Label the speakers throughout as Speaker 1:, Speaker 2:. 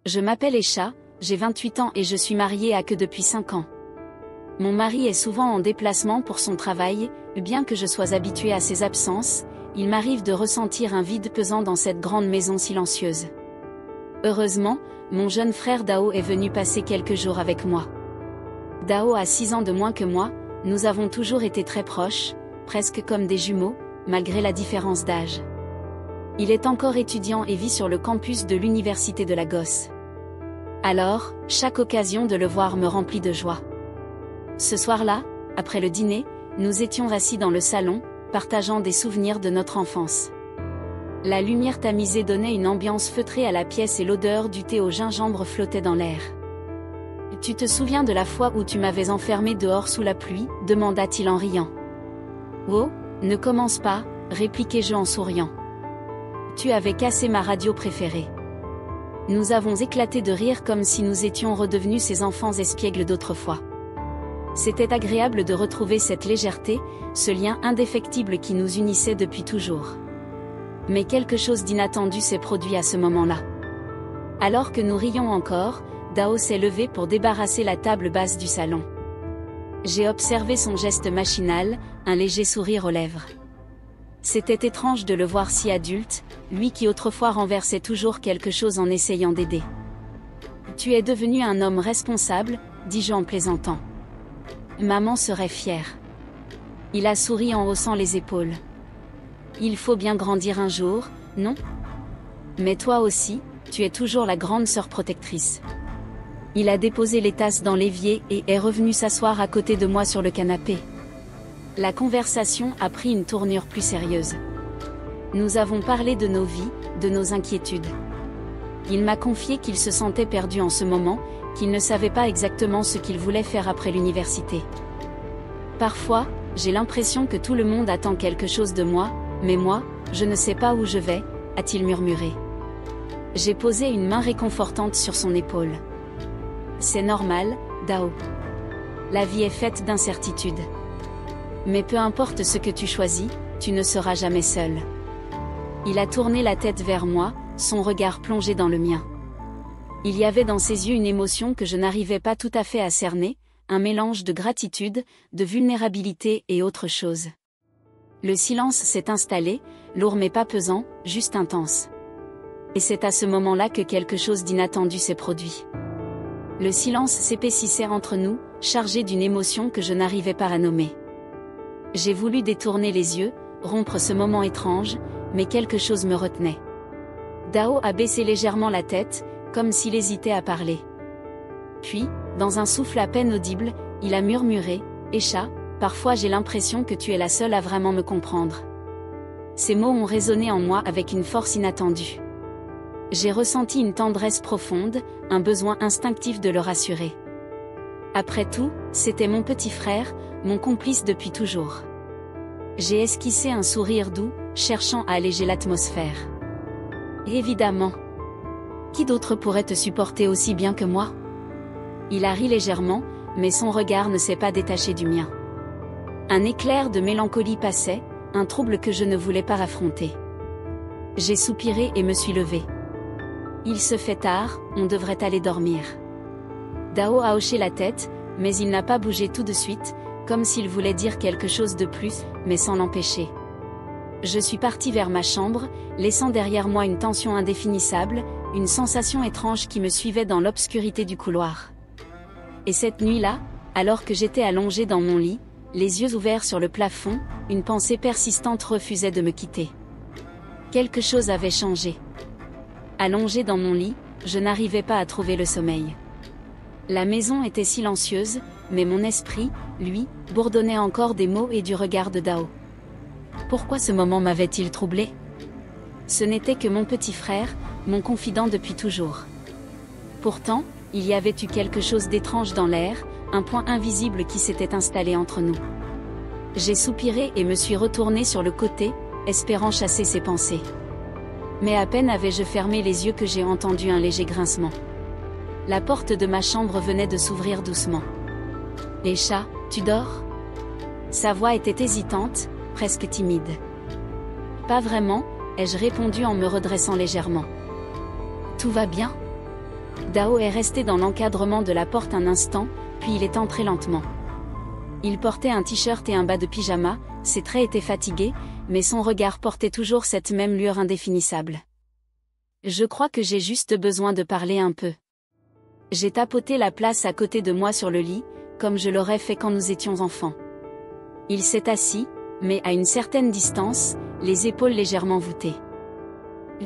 Speaker 1: Je m'appelle Esha, j'ai 28 ans et je suis mariée à que depuis 5 ans. Mon mari est souvent en déplacement pour son travail, bien que je sois habituée à ses absences, il m'arrive de ressentir un vide pesant dans cette grande maison silencieuse. Heureusement, mon jeune frère Dao est venu passer quelques jours avec moi. Dao a 6 ans de moins que moi, nous avons toujours été très proches, presque comme des jumeaux, malgré la différence d'âge. Il est encore étudiant et vit sur le campus de l'université de Lagos. Alors, chaque occasion de le voir me remplit de joie. Ce soir-là, après le dîner, nous étions assis dans le salon, partageant des souvenirs de notre enfance. La lumière tamisée donnait une ambiance feutrée à la pièce et l'odeur du thé au gingembre flottait dans l'air. « Tu te souviens de la fois où tu m'avais enfermé dehors sous la pluie ?» demanda-t-il en riant. « Oh, ne commence pas » répliquai-je en souriant. « Tu avais cassé ma radio préférée. » Nous avons éclaté de rire comme si nous étions redevenus ces enfants espiègles d'autrefois. C'était agréable de retrouver cette légèreté, ce lien indéfectible qui nous unissait depuis toujours. Mais quelque chose d'inattendu s'est produit à ce moment-là. Alors que nous rions encore, Dao s'est levé pour débarrasser la table basse du salon. J'ai observé son geste machinal, un léger sourire aux lèvres. C'était étrange de le voir si adulte, lui qui autrefois renversait toujours quelque chose en essayant d'aider. « Tu es devenu un homme responsable » dis-je en plaisantant. « Maman serait fière. » Il a souri en haussant les épaules. « Il faut bien grandir un jour, non ? Mais toi aussi, tu es toujours la grande sœur protectrice. » Il a déposé les tasses dans l'évier et est revenu s'asseoir à côté de moi sur le canapé. La conversation a pris une tournure plus sérieuse. Nous avons parlé de nos vies, de nos inquiétudes. Il m'a confié qu'il se sentait perdu en ce moment, qu'il ne savait pas exactement ce qu'il voulait faire après l'université. Parfois, j'ai l'impression que tout le monde attend quelque chose de moi, mais moi, je ne sais pas où je vais, a-t-il murmuré. J'ai posé une main réconfortante sur son épaule. C'est normal, Dao. La vie est faite d'incertitudes. Mais peu importe ce que tu choisis, tu ne seras jamais seul. Il a tourné la tête vers moi, son regard plongé dans le mien. Il y avait dans ses yeux une émotion que je n'arrivais pas tout à fait à cerner, un mélange de gratitude, de vulnérabilité et autre chose. Le silence s'est installé, lourd mais pas pesant, juste intense. Et c'est à ce moment-là que quelque chose d'inattendu s'est produit. Le silence s'épaississait entre nous, chargé d'une émotion que je n'arrivais pas à nommer. J'ai voulu détourner les yeux, rompre ce moment étrange, mais quelque chose me retenait. Dao a baissé légèrement la tête, comme s'il hésitait à parler. Puis, dans un souffle à peine audible, il a murmuré « Esha, parfois j'ai l'impression que tu es la seule à vraiment me comprendre. » Ces mots ont résonné en moi avec une force inattendue. J'ai ressenti une tendresse profonde, un besoin instinctif de le rassurer. Après tout, c'était mon petit frère, mon complice depuis toujours. J'ai esquissé un sourire doux, cherchant à alléger l'atmosphère. Évidemment. Qui d'autre pourrait te supporter aussi bien que moi ? Il a ri légèrement, mais son regard ne s'est pas détaché du mien. Un éclair de mélancolie passait, un trouble que je ne voulais pas affronter. J'ai soupiré et me suis levée. Il se fait tard, on devrait aller dormir. Dao a hoché la tête, mais il n'a pas bougé tout de suite, comme s'il voulait dire quelque chose de plus, mais sans l'empêcher. Je suis partie vers ma chambre, laissant derrière moi une tension indéfinissable, une sensation étrange qui me suivait dans l'obscurité du couloir. Et cette nuit-là, alors que j'étais allongée dans mon lit, les yeux ouverts sur le plafond, une pensée persistante refusait de me quitter. Quelque chose avait changé. Allongée dans mon lit, je n'arrivais pas à trouver le sommeil. La maison était silencieuse, mais mon esprit, lui, bourdonnait encore des mots et du regard de Dao. Pourquoi ce moment m'avait-il troublé ? Ce n'était que mon petit frère, mon confident depuis toujours. Pourtant, il y avait eu quelque chose d'étrange dans l'air, un point invisible qui s'était installé entre nous. J'ai soupiré et me suis retournée sur le côté, espérant chasser ces pensées. Mais à peine avais-je fermé les yeux que j'ai entendu un léger grincement. La porte de ma chambre venait de s'ouvrir doucement. « Esha, tu dors ?» Sa voix était hésitante, presque timide. « Pas vraiment », ai-je répondu en me redressant légèrement. « Tout va bien ? Dao est resté dans l'encadrement de la porte un instant, puis il est entré lentement. Il portait un t-shirt et un bas de pyjama, ses traits étaient fatigués, mais son regard portait toujours cette même lueur indéfinissable. Je crois que j'ai juste besoin de parler un peu. J'ai tapoté la place à côté de moi sur le lit, comme je l'aurais fait quand nous étions enfants. Il s'est assis, mais à une certaine distance, les épaules légèrement voûtées.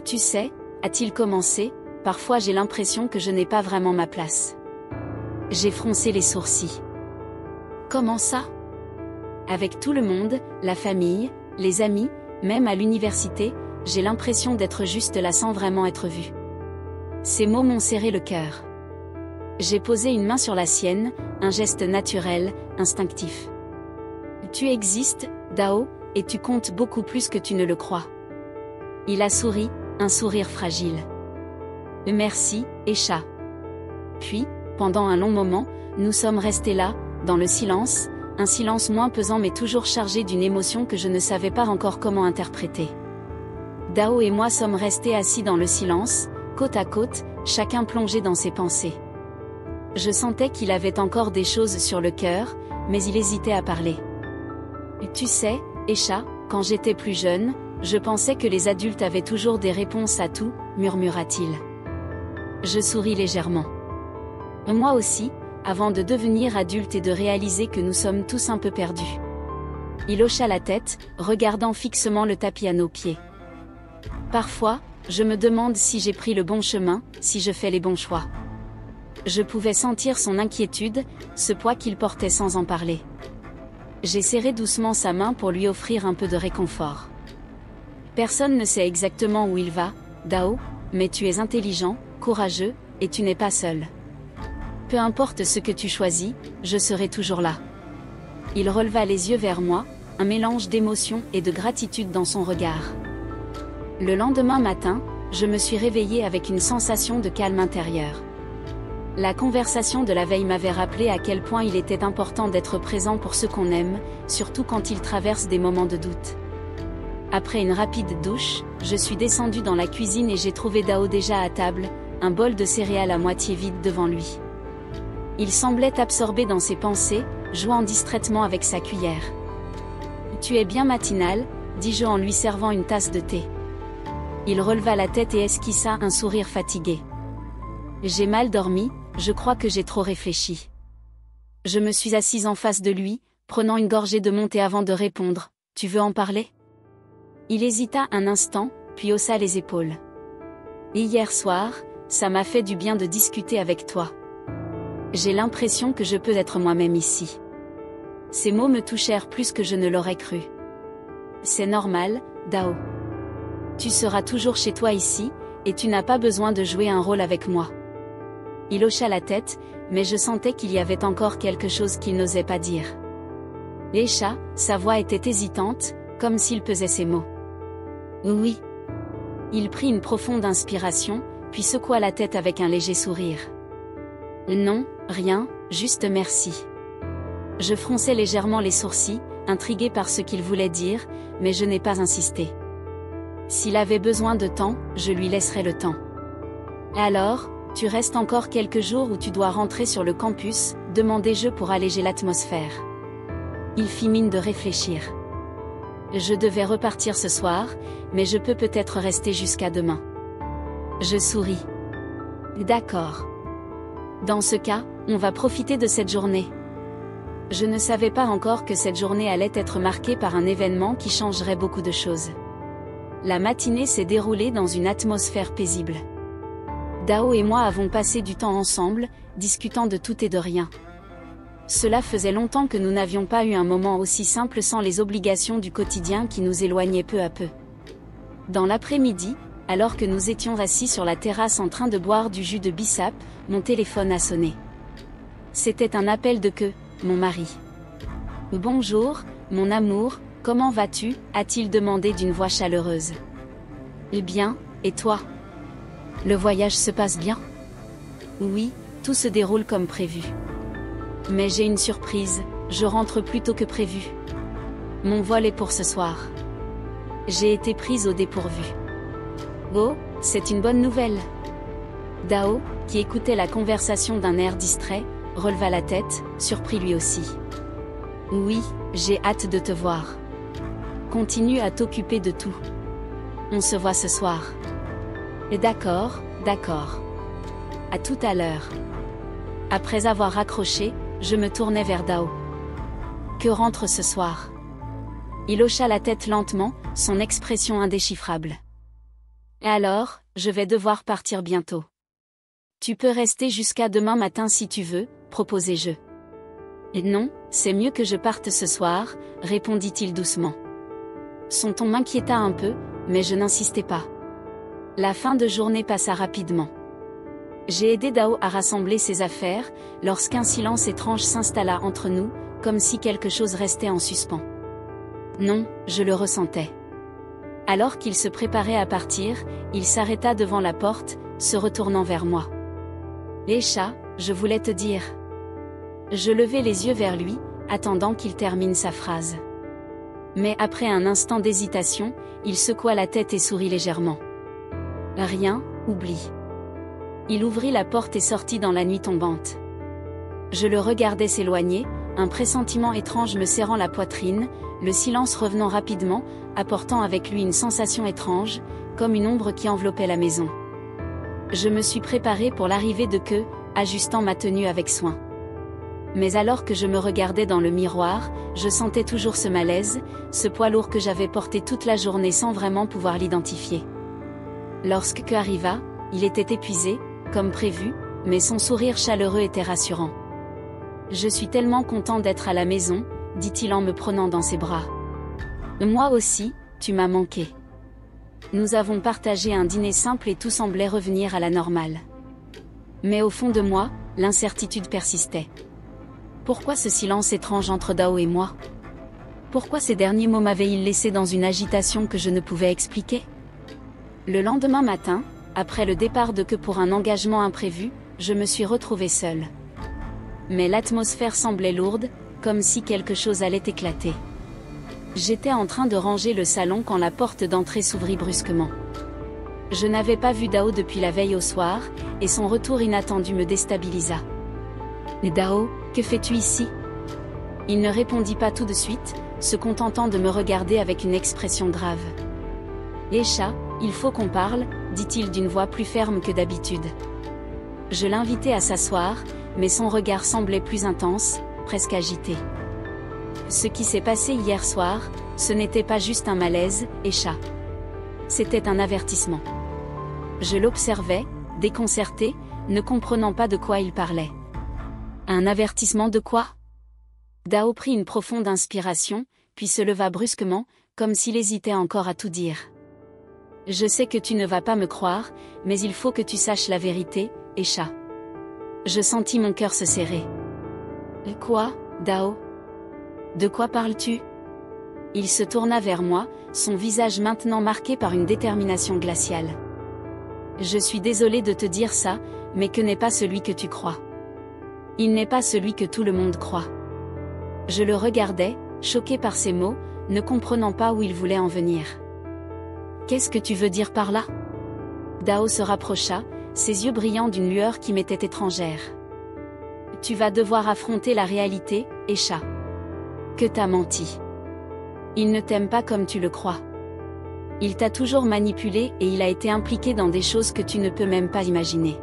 Speaker 1: Tu sais, a-t-il commencé, parfois j'ai l'impression que je n'ai pas vraiment ma place. J'ai froncé les sourcils. Comment ça? Avec tout le monde, la famille, les amis, même à l'université, j'ai l'impression d'être juste là sans vraiment être vue. Ces mots m'ont serré le cœur. J'ai posé une main sur la sienne, un geste naturel, instinctif. Tu existes, Dao, et tu comptes beaucoup plus que tu ne le crois. Il a souri, un sourire fragile. Merci, Esha. Puis, pendant un long moment, nous sommes restés là, dans le silence, un silence moins pesant mais toujours chargé d'une émotion que je ne savais pas encore comment interpréter. Dao et moi sommes restés assis dans le silence, côte à côte, chacun plongé dans ses pensées. Je sentais qu'il avait encore des choses sur le cœur, mais il hésitait à parler. Tu sais, Esha, quand j'étais plus jeune, je pensais que les adultes avaient toujours des réponses à tout, murmura-t-il. Je souris légèrement. Moi aussi, avant de devenir adulte et de réaliser que nous sommes tous un peu perdus. Il hocha la tête, regardant fixement le tapis à nos pieds. Parfois, je me demande si j'ai pris le bon chemin, si je fais les bons choix. Je pouvais sentir son inquiétude, ce poids qu'il portait sans en parler. J'ai serré doucement sa main pour lui offrir un peu de réconfort. Personne ne sait exactement où il va, Dao, mais tu es intelligent, courageux, et tu n'es pas seul. Peu importe ce que tu choisis, je serai toujours là. Il releva les yeux vers moi, un mélange d'émotion et de gratitude dans son regard. Le lendemain matin, je me suis réveillée avec une sensation de calme intérieur. La conversation de la veille m'avait rappelé à quel point il était important d'être présent pour ceux qu'on aime, surtout quand ils traversent des moments de doute. Après une rapide douche, je suis descendue dans la cuisine et j'ai trouvé Dao déjà à table, un bol de céréales à moitié vide devant lui. Il semblait absorbé dans ses pensées, jouant distraitement avec sa cuillère. « Tu es bien matinal », dis-je en lui servant une tasse de thé. Il releva la tête et esquissa un sourire fatigué. « J'ai mal dormi, je crois que j'ai trop réfléchi. » Je me suis assise en face de lui, prenant une gorgée de mon thé avant de répondre. « Tu veux en parler ?» Il hésita un instant, puis haussa les épaules. « Hier soir, ça m'a fait du bien de discuter avec toi. J'ai l'impression que je peux être moi-même ici. » Ces mots me touchèrent plus que je ne l'aurais cru. « C'est normal, Dao. Tu seras toujours chez toi ici, et tu n'as pas besoin de jouer un rôle avec moi. » Il hocha la tête, mais je sentais qu'il y avait encore quelque chose qu'il n'osait pas dire. Esha, sa voix était hésitante, comme s'il pesait ses mots. « Oui. » Il prit une profonde inspiration, puis secoua la tête avec un léger sourire. « Non, rien, juste merci. » Je fronçai légèrement les sourcils, intrigué par ce qu'il voulait dire, mais je n'ai pas insisté. S'il avait besoin de temps, je lui laisserai le temps. « Alors, tu restes encore quelques jours où tu dois rentrer sur le campus, demandai-je pour alléger l'atmosphère. Il fit mine de réfléchir. Je devais repartir ce soir, mais je peux peut-être rester jusqu'à demain. Je souris. D'accord. Dans ce cas, on va profiter de cette journée. Je ne savais pas encore que cette journée allait être marquée par un événement qui changerait beaucoup de choses. La matinée s'est déroulée dans une atmosphère paisible. Dao et moi avons passé du temps ensemble, discutant de tout et de rien. Cela faisait longtemps que nous n'avions pas eu un moment aussi simple sans les obligations du quotidien qui nous éloignaient peu à peu. Dans l'après-midi, alors que nous étions assis sur la terrasse en train de boire du jus de bissap, mon téléphone a sonné. C'était un appel de Que, mon mari. « Bonjour, mon amour, comment vas-tu » a-t-il demandé d'une voix chaleureuse. « Bien, et toi ? Le voyage se passe bien ? » Oui, tout se déroule comme prévu. Mais j'ai une surprise, je rentre plus tôt que prévu. Mon vol est pour ce soir. J'ai été prise au dépourvu. Oh, c'est une bonne nouvelle. Dao, qui écoutait la conversation d'un air distrait, releva la tête, surpris lui aussi. Oui, j'ai hâte de te voir. Continue à t'occuper de tout. On se voit ce soir. Et d'accord, d'accord. À tout à l'heure. Après avoir raccroché, je me tournai vers Dao. Que rentre ce soir? Il hocha la tête lentement, son expression indéchiffrable. Et alors, je vais devoir partir bientôt. Tu peux rester jusqu'à demain matin si tu veux, proposai-je. Et non, c'est mieux que je parte ce soir, répondit-il doucement. Son ton m'inquiéta un peu, mais je n'insistai pas. La fin de journée passa rapidement. J'ai aidé Dao à rassembler ses affaires, lorsqu'un silence étrange s'installa entre nous, comme si quelque chose restait en suspens. Non, je le ressentais. Alors qu'il se préparait à partir, il s'arrêta devant la porte, se retournant vers moi. « Esha, je voulais te dire. » Je levai les yeux vers lui, attendant qu'il termine sa phrase. Mais après un instant d'hésitation, il secoua la tête et sourit légèrement. « Rien, oublie. » Il ouvrit la porte et sortit dans la nuit tombante. Je le regardais s'éloigner, un pressentiment étrange me serrant la poitrine, le silence revenant rapidement, apportant avec lui une sensation étrange, comme une ombre qui enveloppait la maison. Je me suis préparée pour l'arrivée de Ke, ajustant ma tenue avec soin. Mais alors que je me regardais dans le miroir, je sentais toujours ce malaise, ce poids lourd que j'avais porté toute la journée sans vraiment pouvoir l'identifier. Lorsque Ke arriva, il était épuisé, comme prévu, mais son sourire chaleureux était rassurant. « Je suis tellement content d'être à la maison, » dit-il en me prenant dans ses bras. « Moi aussi, tu m'as manqué. » Nous avons partagé un dîner simple et tout semblait revenir à la normale. Mais au fond de moi, l'incertitude persistait. Pourquoi ce silence étrange entre Dao et moi? Pourquoi ces derniers mots m'avaient-ils laissé dans une agitation que je ne pouvais expliquer? Le lendemain matin, après le départ de Ke pour un engagement imprévu, je me suis retrouvée seule. Mais l'atmosphère semblait lourde, comme si quelque chose allait éclater. J'étais en train de ranger le salon quand la porte d'entrée s'ouvrit brusquement. Je n'avais pas vu Dao depuis la veille au soir, et son retour inattendu me déstabilisa. « Mais Dao, que fais-tu ici ?» Il ne répondit pas tout de suite, se contentant de me regarder avec une expression grave. « Esha, il faut qu'on parle, » dit-il d'une voix plus ferme que d'habitude. Je l'invitai à s'asseoir, mais son regard semblait plus intense, presque agité. Ce qui s'est passé hier soir, ce n'était pas juste un malaise, Esha. C'était un avertissement. Je l'observais, déconcerté, ne comprenant pas de quoi il parlait. Un avertissement de quoi? Dao prit une profonde inspiration, puis se leva brusquement, comme s'il hésitait encore à tout dire. Je sais que tu ne vas pas me croire, mais il faut que tu saches la vérité, Esha. Je sentis mon cœur se serrer. Quoi, Dao? De quoi parles-tu? Il se tourna vers moi, son visage maintenant marqué par une détermination glaciale. Je suis désolé de te dire ça, mais Ke n'est pas celui que tu crois. Il n'est pas celui que tout le monde croit. Je le regardais, choqué par ces mots, ne comprenant pas où il voulait en venir. Qu'est-ce que tu veux dire par là? Dao se rapprocha, ses yeux brillants d'une lueur qui m'était étrangère. Tu vas devoir affronter la réalité, Esha. Ke t'a menti. Il ne t'aime pas comme tu le crois. Il t'a toujours manipulé et il a été impliqué dans des choses que tu ne peux même pas imaginer.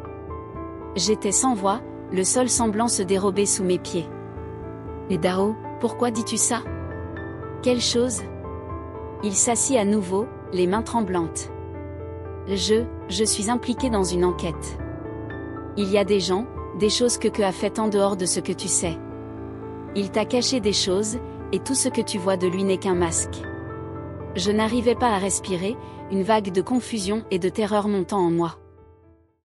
Speaker 1: J'étais sans voix, le sol semblant se dérober sous mes pieds. Et Dao, pourquoi dis-tu ça? Quelle chose? Il s'assit à nouveau, les mains tremblantes. Je suis impliqué dans une enquête. Il y a des gens, des choses que Ke a faites en dehors de ce que tu sais. Il t'a caché des choses, et tout ce que tu vois de lui n'est qu'un masque. Je n'arrivais pas à respirer, une vague de confusion et de terreur montant en moi.